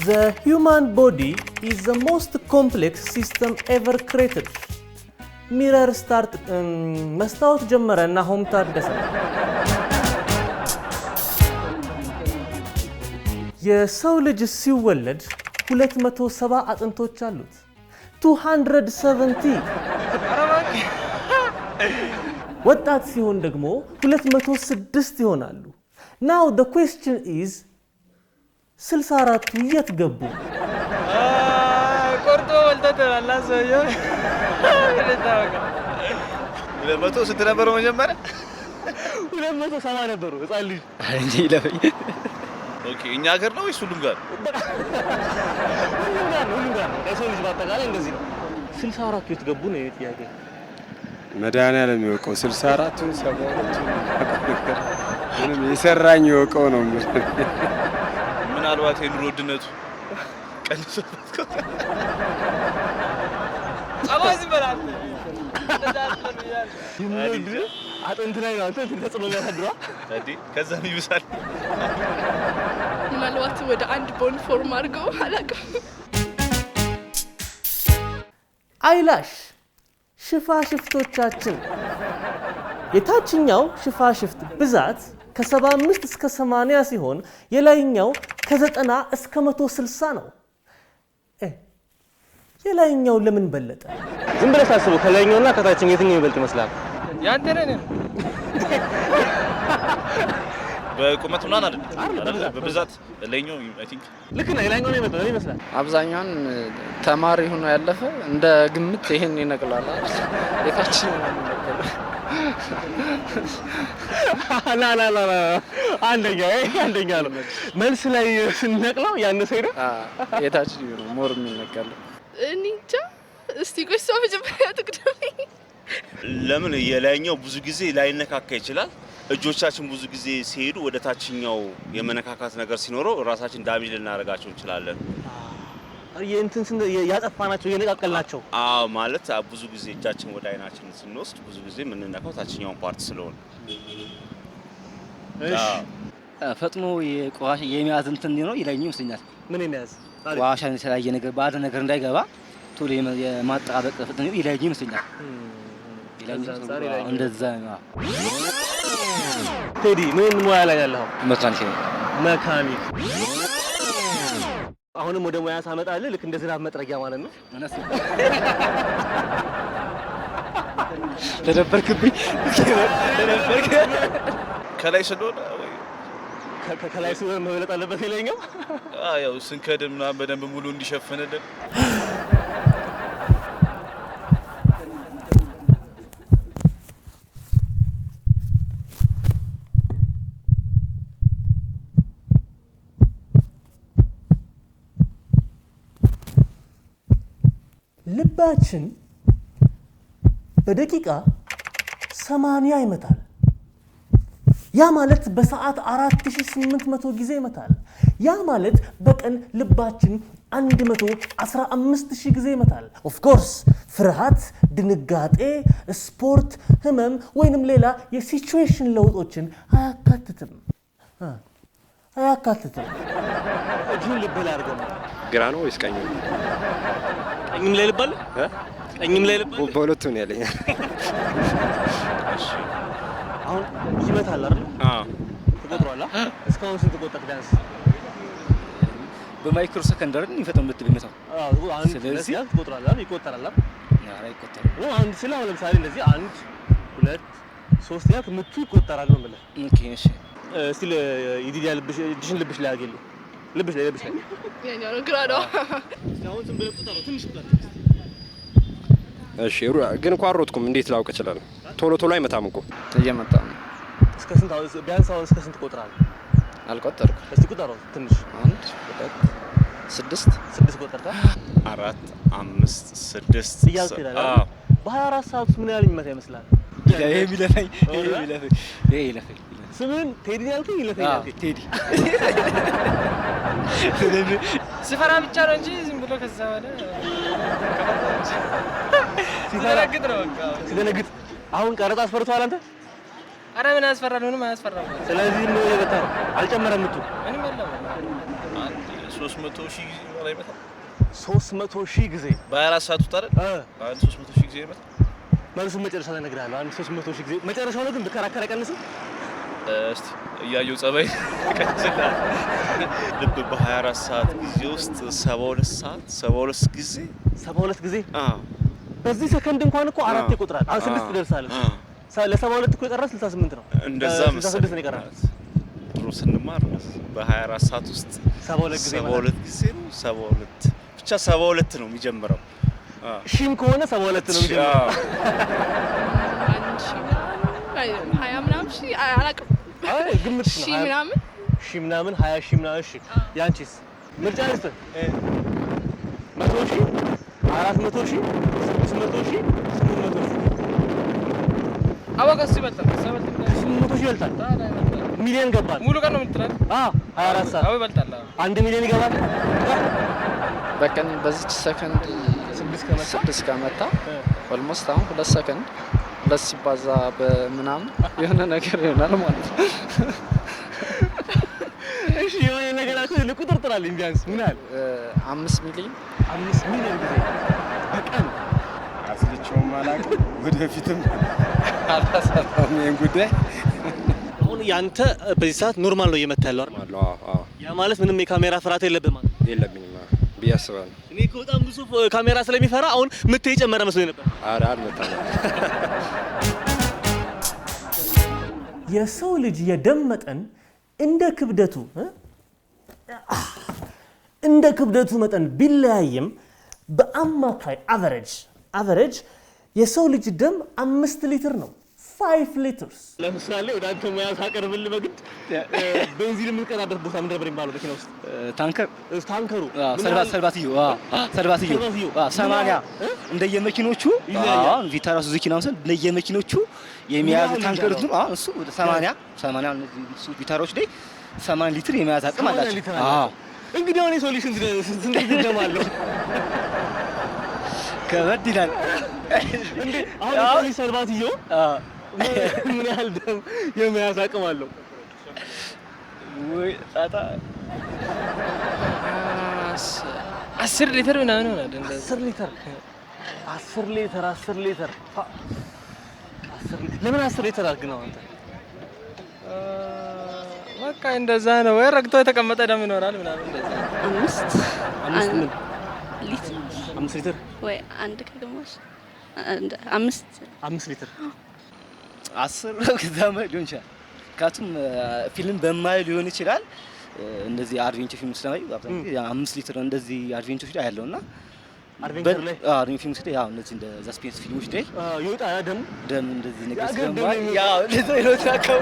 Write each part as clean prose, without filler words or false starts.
The human body is the most complex system ever created. Mirror start መስታወት ጀመረና ሆም ታደሰ። የሰው ልጅ ሲወለድ 270 አጥንቶች አሉት። 270 ወጣት ሲሆን ደግሞ 206 ይሆናሉ። Now the question is 64 የት ገቡ? ቆርጦ ወልደተ አላሰየ ለታወቀ 200 ስንት ነበሩ መጀመሪያ? 270 ነበሩ ህፃን ልጅ እንጂ ለፈይ ኦኬ እኛ ሀገር ነው ወይስ ሁሉም ጋር? ሁሉም ጋር የሰው ልጅ ባጠቃላይ እንደዚህ ነው። 64 የት ገቡ ነው ጥያቄ። መድኃኒዓለም የሚወቀው 64ቱን 72ቱን ምንም የሰራኝ ይወቀው ነው። ምናልባት የኑሮ ውድነቱ ቀንሶበት አባዝ ይበላል አጥንት ላይ ነው አንተ ተጽዕኖ ያሳድራል ታዲ ከዛም ይብሳል። ምናልባት ወደ አንድ ቦን ፎርም አድርገው አላውቅም። አይላሽ ሽፋሽፍቶቻችን የታችኛው ሽፋሽፍት ብዛት ከ75 እስከ 80 ሲሆን የላይኛው ከ90 እስከ 160 ነው። የላይኛው ለምን በለጠ? ዝም ብለህ ታስበው ከላይኛውና ከታችኛው የትኛው ይበልጥ ይመስላል? ያንተ ነህ በቁመት ምናምን አይደል? በብዛት ላይኛው አይ ቲንክ ልክ ነው። የላይኛው ነው የሚበልጠው ይመስላል። አብዛኛውን ተማሪ ሆኖ ያለፈ እንደ ግምት ይሄን ይነቅላል አይደል? የታችኛው ነው የሚነቅለው። ላ አንደኛ ነው መልስ ላይ ስንነቅለው ያነሰ ሄደ። የታችኛው ነው ሞር የሚነቀለው። እኔ እንጃ። እስቲ ቆይ ሰው መጀመሪያ ትቅደም። ለምን የላይኛው ብዙ ጊዜ ላይነካካ ይችላል። እጆቻችን ብዙ ጊዜ ሲሄዱ ወደ ታችኛው የመነካካት ነገር ሲኖረው ራሳችን ዳሜጅ ልናደርጋቸው እንችላለን። የእንትን ያጠፋናቸው የነቃቀልናቸው። አዎ ማለት ብዙ ጊዜ እጃችን ወደ አይናችን ስንወስድ ብዙ ጊዜ የምንነካው ታችኛውን ፓርት ስለሆነ። እሺ ፈጥኖ የቆሻሻ የሚያዝ እንትን ነው ይለኝ ይመስለኛል። ምን የሚያዝ ቆሻሻን የተለያየ ነገር ባደ ነገር እንዳይገባ ቶሎ የማጣበቅ ፍጥነት ነው ይለኝ ይመስለኛል። እንደዛ ነው። ቴዲ ምን ሙያ ላይ ያለው? መካኒክ። አሁንም ወደ ሙያ ሳመጣልህ ልክ እንደ ዝናብ መጥረጊያ ማለት ነው። ተደበርክብኝ። ከላይ ስለሆነ ወይ ከላይ ስለሆነ መበለጥ አለበት ይለኛው። ያው ስንከድም ምናምን በደንብ ሙሉ እንዲሸፍንልን ልባችን በደቂቃ 80 ይመታል። ያ ማለት በሰዓት 4800 ጊዜ ይመታል። ያ ማለት በቀን ልባችን 115000 ጊዜ ይመታል። ኦፍ ኮርስ ፍርሃት፣ ድንጋጤ፣ ስፖርት፣ ህመም ወይንም ሌላ የሲቹዌሽን ለውጦችን አያካትትም። እጁን ልብ ላይ አድርገው ግራ ነው ወይስ ቀኝ ነው? ቀኝም ላይ ልባል ቀኝም ላይ ልባል በሁለቱም ያለኝ። እሺ አሁን ይመታል አይደል? ተቆጥሯል። እስካሁን ስንት ቆጠርክ? ዳንስ በማይክሮ ሰከንድ አይደል ይፈጠን ብትል ይመታው። ስለዚህ ተቆጥሯል አይደል? ይቆጠራል አይደል? ያ ይቆጠራል። አንድ ስለ አሁን ለምሳሌ እንደዚህ 1 2 3 ያክ ምቱ ይቆጠራል ነው ማለት። ኦኬ እሺ። እስቲ ይዲያ እጅሽን ልብሽ ላይ አድርጊልኝ። ልብሽ ላይ ያኛው ነው ግራ ነው። አሁን ዝም ብለህ ቁጠረው ትንሽ ቁጠር። እሺ ግን እኮ አልሮጥኩም። እንዴት ላውቅ እችላለሁ? ቶሎ አይመታም እኮ። እየመጣ ነው። እስከ ስንት ቢያንስ አሁን እስከ ስንት ቆጥራለህ? አልቆጠርኩም። እስቲ ቁጠረው ትንሽ። 1 2 6 ቆጠርታ? 4 5 6 እያልክ ትላለህ። በ24 ሰዓት ውስጥ ምን ያህል የሚመታ ይመስላል? ይሄ ቢለፈኝ ስምን ቴዲ ያልከኝ ይለፈኝ ቴዲ ስፈራ ብቻ ነው እንጂ ዝም ብሎ ከዛ ወደ ሲደነግጥ ነው በቃ ሲደነግጥ። አሁን ቀረጥ አስፈርቷል አንተ? ኧረ ምን ያስፈራል? ምንም አያስፈራም። ስለዚህ ነው የበታው። አልጨመረም ምቱ ምንም የለም። 300,000 ጊዜ በላይ ይመታል። 300,000 ጊዜ በ24 ሰዓት ውስጥ አይደል? አንድ 300,000 ጊዜ ይመታል። መልሱን መጨረሻ ላይ እነግርሃለሁ። አንድ 300,000 ጊዜ መጨረሻው ነው ግን ብከራከር አይቀንስም። እስቲ እያየሁ ጸባይ ቀንስልሃል። ልብ በ24 ሰዓት ጊዜ ውስጥ 72 ጊዜ 72 ጊዜ በዚህ ሰከንድ እንኳን እኮ አራት ይቆጥራል። አሁን 6 ይደርሳል። ለ72 እኮ የቀረው 68 ነው። እንደዛ መሰለኝ 66 ነው የቀረው። ድሮ ስንማር በ24 ሰዓት ውስጥ 72 ጊዜ ነው 72 ብቻ 72 ነው የሚጀምረው። ሺም ከሆነ 72 ነው የሚጀምረው። ሀያ ምናምን ሺህ አላውቅም። ግምት ነው። ሺህ ምናምን 20 ሺህ ምናምን። እሺ ያንቺስ ምርጫ ነስተ 100 ሺህ 400 ሺህ 600 ሺህ 800 ሺህ አወቀስ ይበልጣል። 800 ሺህ ይበልጣል። ሚሊዮን ገባል። ሙሉ ቀን ነው የምትለው? 24 ሰዓት አዎ ይበልጣል። 1 ሚሊዮን ይገባል በቀን በዚች ሰከንድ 6 ከመታ ኦልሞስት አሁን 2 ሰከንድ 2 ሲባዛ በምናምን የሆነ ነገር ይሆናል ማለት ነው። እሺ የሆነ ነገር አልኩ ቁጥር ጥራልኝ ቢያንስ ምን ያህል 5 ሚሊዮን ጊዜ በቀን አስልቼውም አላውቅም። ወደፊትም አላሳፋም ይሄን ጉዳይ። አሁን ያንተ በዚህ ሰዓት ኖርማል ነው እየመታ ያለው አይደል? ያ ማለት ምንም የካሜራ ፍርሃት የለብህም ማለት የለብኝም ብዬ አስባለሁ። እኔ እኮ በጣም ብዙ ካሜራ ስለሚፈራ አሁን ምት የጨመረ መስሎኝ ነበር። ኧረ አልመታም። የሰው ልጅ የደም መጠን እንደ ክብደቱ መጠን ቢለያይም በአማካይ አቨሬጅ የሰው ልጅ ደም 5 ሊትር ነው። 5 ሊትርስ። ለምሳሌ ወደ አንተ ሙያው ታቀርብል በግድ ቤንዚን የምትቀዳበት ቦታ ምን ነበር የሚባለው መኪና ውስጥ? ታንከሩ ሰልባትዮ 80 እንደየመኪኖቹ ቪታራ ሱዙኪ ነው ሰል እንደየመኪኖቹ የሚያዝ ታንከሩ ነው። እሱ ወደ 80 እነዚህ ቪታራዎች ላይ 80 ሊትር የሚያዝ አቅም አላቸው። እንግዲህ አሁን ሶሉሽን ስንት ደም አለው? ከበድ ይላል እንዴ! አሁን ሰልባትዮ ምን ያህል ደም የሚያዝ አቅም አለው? ወይ ጣጣ 10 ሊትር ምናምን ነው አይደል? 10 ሊትር ለምን 10 ሊትር አድርግ ነው አንተ? በቃ እንደዛ ነው። ወይ ረግቶ የተቀመጠ ደም ይኖራል ምናምን እንደዛ። 5 ሊትር ወይ አንድ ከግማሽ 5 ሊትር 10 ከዛም ሊሆን ይችላል። ካቱም ፊልም በማይ ሊሆን ይችላል። እንደዚህ አድቬንቸር ፊልም ስለማይ 5 ሊትር እንደዚህ አድቬንቸር ፊልም ያለውና አድቬንቸር ላይ አድቬንቸር ፊልም ስለይ ያው እንደዚህ እንደ ዛስፔንስ ፊልሞች ላይ ይወጣ ደም እንደዚህ ነገር ስለማይ ያው እንደዚህ ነው ታከው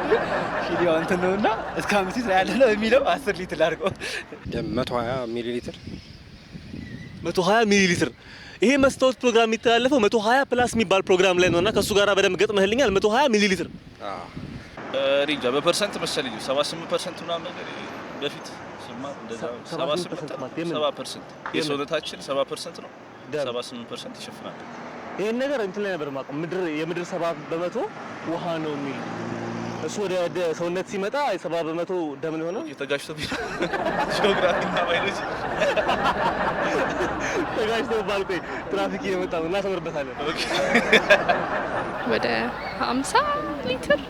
ፊልም አንተ ነውና እስከ 5 ሊትር ያለ ነው የሚለው 10 ሊትር አድርገው ደም 120 ሚሊ ሊትር 120 ሚሊ ሊትር። ይሄ መስታወት ፕሮግራም የሚተላለፈው 120 ፕላስ የሚባል ፕሮግራም ላይ ነውና ከሱ ጋራ በደንብ ገጥመህልኛል። 120 ሚሊ ሊትር ሪንጃ በፐርሰንት መሰለኝ 78% ምናምን ነገር በፊት ስማ እንደዛ 70% የሰውነታችን 70% ነው። 78% ይሸፍናል። ይሄን ነገር እንትን ላይ ነበር ማቆም የምድር 70% ውሃ ነው የሚል እሱ ወደ ሰውነት ሲመጣ 70% ደም ነው ሆነው የተጋጭቶ ጂኦግራፊ እና ባዮሎጂ ተጋጭቶ ባልቆይ ትራፊክ እየመጣው እና ተመርበታለን። ወደ 50 ሊትር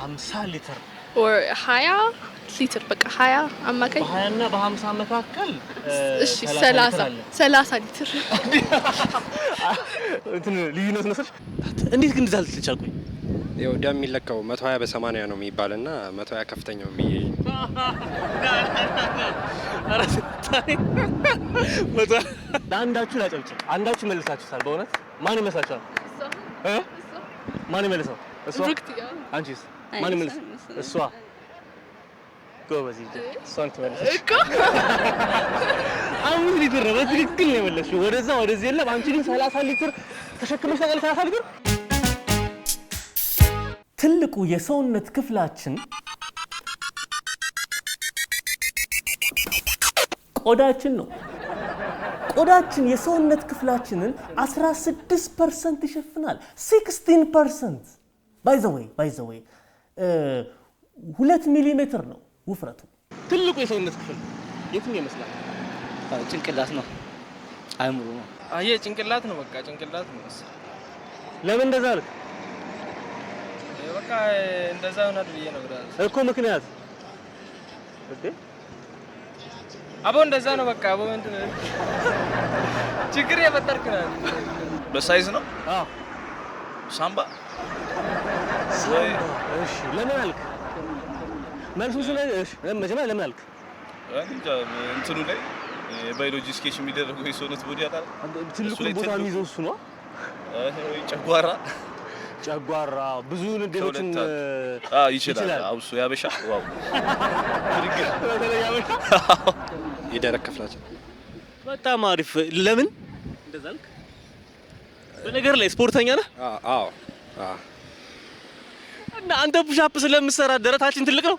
50 ሊትር or 20 ሊትር በቃ 20 አማካይ በ20 እና በ50 መካከል እሺ 30 ሊትር እንትን ልዩነት ነው። እንዴት ግን እንደዛ ልትቻልኩኝ? ያው ደም የሚለካው 120 በ80 ነው የሚባልና 120 ከፍተኛው ብዬ አንዳችሁ ላጨብጭብ፣ አንዳችሁ መልሳችሁታል። በእውነት ማን ይመስላችኋል? ማን ይመልሰው? እሷ? አንቺስ? ማን ይመልስ? እሷ። ጎበዝ እሷን ትመልሰሽ እኮ 5 ሊትር ነው በትክክል ነው የመለስሽው። ወደዛ ወደዚህ የለም። አንቺ ግን 30 ሊትር ተሸክመሽ ታውቃለሽ? 30 ሊትር ትልቁ የሰውነት ክፍላችን ቆዳችን ነው። ቆዳችን የሰውነት ክፍላችንን 16% ይሸፍናል። 16% ባይ ዘ ዌይ 2 ሚሊ ሜትር ነው ውፍረቱ። ትልቁ የሰውነት ክፍል የትኛው ይመስላል? ጭንቅላት ነው አእምሮ ነው። አየ ጭንቅላት ነው በቃ ጭንቅላት ነው። ለምን እንደዛ አልክ? በቃ እንደዛ ሆናል ብዬ ነው እኮ ምክንያት እዴ አቦ እንደዛ ነው በቃ አቦ እንትን ችግር የፈጠርክ ነው። በሳይዝ ነው? አዎ ሳምባ። እሺ ለምን አልክ? መልሱ እሺ መጀመሪያ ለምን አልክ? እንጃ እንትኑ ላይ የባዮሎጂ ስኬች የሚደረገው የሰውነት ቦዲ አጣ ትልቁ ቦታ የሚይዘው እሱ ነው። ጨጓራ ብዙ ነገሮችን ይችላል። አብሶ ያበሻ ዋው የደረቅ ክፍላችን በጣም አሪፍ። ለምን እንደዛ አልክ? በነገር ላይ ስፖርተኛ ነህ? አዎ። እና አንተ ፑሻፕ ስለምትሰራ ደረታችን ትልቅ ነው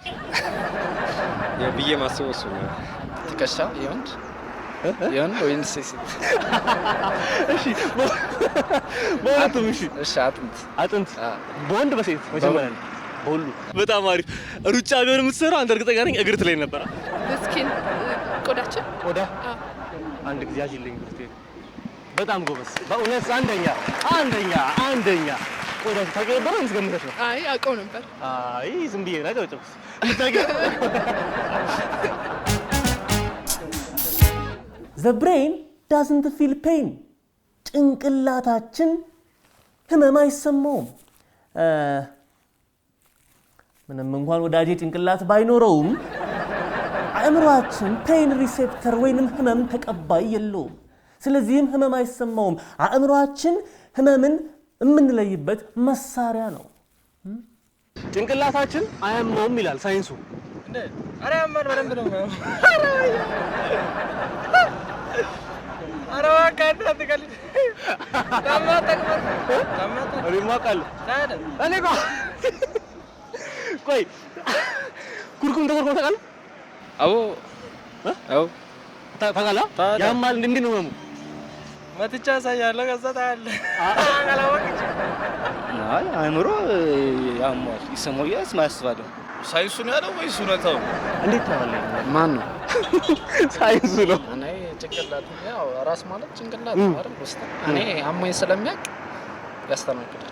ብዬ ማስበው እሱ ነው። ትከሻ የወንድ ወይንስ ሴት? እሺ በሁለቱም። እሺ አጥንት በወንድ በሴት መጀመሪያ በሁሉ በጣም አሪፍ። ሩጫ ቢሆን የምትሰራው አንተ እርግጠኛ ነኝ እግር ትለኝ ነበር። ስኪን ቆዳችን ቆዳ አንድ ጊዜ አጅልኝ ብርቴ በጣም ጎበዝ በእውነት አንደኛ ቆዳ ታውቂው ወይስ ገምተሽ ነው? አይ አውቀው ነበር። አይ ዝም ብዬ ነው ጨብጨብኩት። The brain doesn't feel pain. ጭንቅላታችን ህመም አይሰማውም። ምንም እንኳን ወዳጄ ጭንቅላት ባይኖረውም አእምሮአችን ፔን ሪሴፕተር ወይንም ህመም ተቀባይ የለውም። ስለዚህም ህመም አይሰማውም። አእምሮአችን ህመምን የምንለይበት መሳሪያ ነው። ጭንቅላታችን አያመውም ይላል ሳይንሱ። አረ ያማል በደንብ ነው። አረ ዋካት አትቀልድ። ቆይ ኩርኩም ተቆርቆ ታውቃለህ? አዎ ታውቃለህ? ያማል እንዴት ነው ህመሙ? መትቻ ሳያለሁ ከዛ ታያለህ። አይ አእምሮ ያሟል ይሰማው ያስማስባለሁ። ሳይንሱ ነው ያለው ወይስ እውነታው? እንዴት ታውቃለህ? ማን ነው? ሳይንሱ ነው። እኔ ጭንቅላት ያው ራስ ማለት ጭንቅላት ነው አይደል? ውስጥ እኔ አሞኝ ስለሚያውቅ ያስተናግዳል።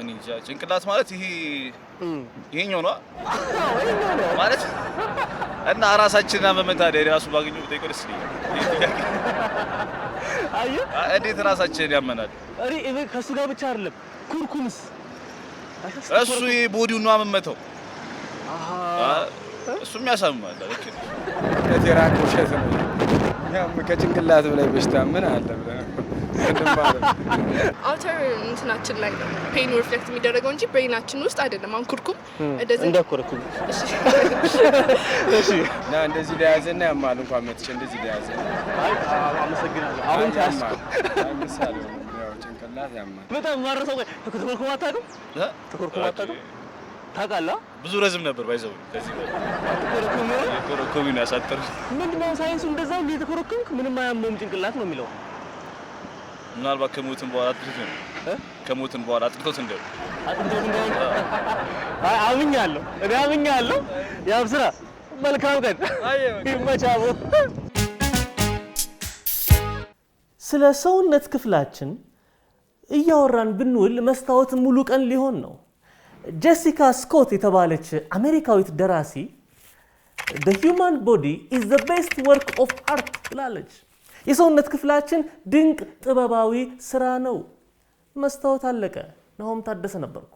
እኔ ጭንቅላት ማለት ይሄኛው ነው ማለት እና ራሳችንን አመመን ታዲያ ራሱ ባገኘው በጠይቀው ደስ ይላል። አየህ እንዴት ራሳችንን ያመናል? እኔ ከሱ ጋር ብቻ አይደለም ኩርኩምስ እሱ ቦዲውን ነው አመመተው። እሱም ያሳምማል። ልክ ነው። ከቴራን ውሸት ነው። ያም ከጭንቅላት በላይ በሽታ ምን አለ ብለህ አውተር እንትናችን ላይ ነው ፔን ሪፍሌክት የሚደረገው እንጂ ብሬናችን ውስጥ አይደለም። አሁን ኩርኩም እንደዚህ እንደኮረኩም እሺ ና እንደዚህ ለያዘና ያማል እንኳን መጥቼ እንደዚህ ለያዘ። አይ አመሰግናለሁ። አሁን ታስቆ ምሳሌ ነው ያው ጭንቅላት ያማል። በጣም ማረሰው ተኮርኩም አታውቅም? ተኮርኩም አታውቅም? ታውቃለህ? ብዙ ረዝም ነበር ባይዘው ከዚህ በላይ ኮረኮም ነው ያሳጠር። ምንድነው ሳይንሱ እንደዛው እየተኮረኮምክ ምንም አያመውም ጭንቅላት ነው የሚለው። ምናልባት ከሞትን በኋላ አጥቶት ነው ከሞትን በኋላ አጥቶት እንደው አምኛለሁ። ያው ስራ መልካም ቀን ይመቻው። ስለ ሰውነት ክፍላችን እያወራን ብንውል መስታወት ሙሉ ቀን ሊሆን ነው። ጄሲካ ስኮት የተባለች አሜሪካዊት ደራሲ The human body is the best work of art ትላለች። የሰውነት ክፍላችን ድንቅ ጥበባዊ ስራ ነው። መስታወት አለቀ። ናሆም ታደሰ ነበርኩ።